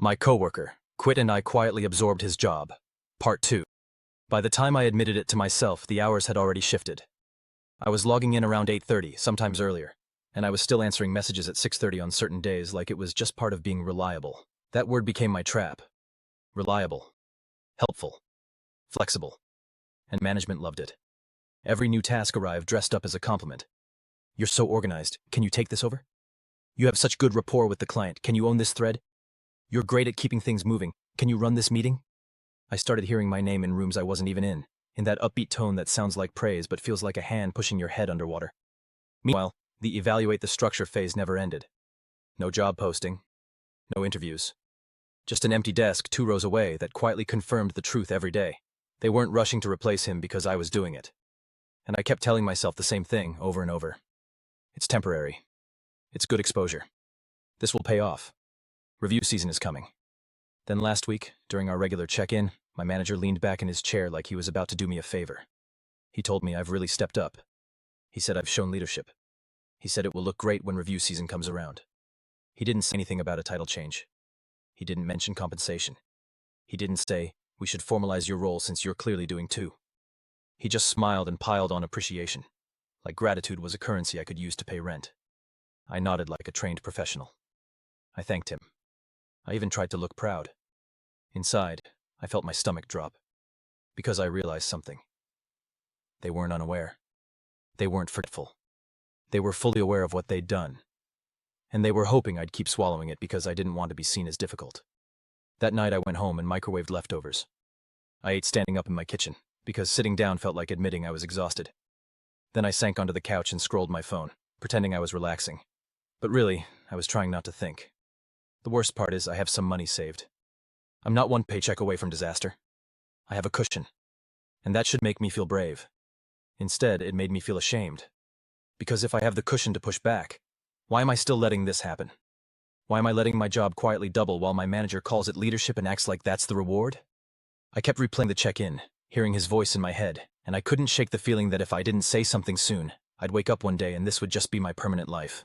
My coworker quit and I quietly absorbed his job. Part 2. By the time I admitted it to myself, the hours had already shifted. I was logging in around 8:30, sometimes earlier, and I was still answering messages at 6:30 on certain days like it was just part of being reliable. That word became my trap. Reliable. Helpful. Flexible. And management loved it. Every new task arrived dressed up as a compliment. "You're so organized. Can you take this over? You have such good rapport with the client. Can you own this thread? You're great at keeping things moving. Can you run this meeting?" I started hearing my name in rooms I wasn't even in that upbeat tone that sounds like praise but feels like a hand pushing your head underwater. Meanwhile, the evaluate the structure phase never ended. No job posting. No interviews. Just an empty desk 2 rows away that quietly confirmed the truth every day. They weren't rushing to replace him because I was doing it. And I kept telling myself the same thing over and over. It's temporary. It's good exposure. This will pay off. Review season is coming. Then last week, during our regular check-in, my manager leaned back in his chair like he was about to do me a favor. He told me I've really stepped up. He said I've shown leadership. He said it will look great when review season comes around. He didn't say anything about a title change. He didn't mention compensation. He didn't say, "We should formalize your role since you're clearly doing too." He just smiled and piled on appreciation, like gratitude was a currency I could use to pay rent. I nodded like a trained professional. I thanked him. I even tried to look proud. Inside, I felt my stomach drop, because I realized something. They weren't unaware. They weren't forgetful. They were fully aware of what they'd done. And they were hoping I'd keep swallowing it because I didn't want to be seen as difficult. That night I went home and microwaved leftovers. I ate standing up in my kitchen, because sitting down felt like admitting I was exhausted. Then I sank onto the couch and scrolled my phone, pretending I was relaxing. But really, I was trying not to think. The worst part is I have some money saved. I'm not one paycheck away from disaster. I have a cushion. And that should make me feel brave. Instead, it made me feel ashamed. Because if I have the cushion to push back, why am I still letting this happen? Why am I letting my job quietly double while my manager calls it leadership and acts like that's the reward? I kept replaying the check-in, hearing his voice in my head, and I couldn't shake the feeling that if I didn't say something soon, I'd wake up one day and this would just be my permanent life.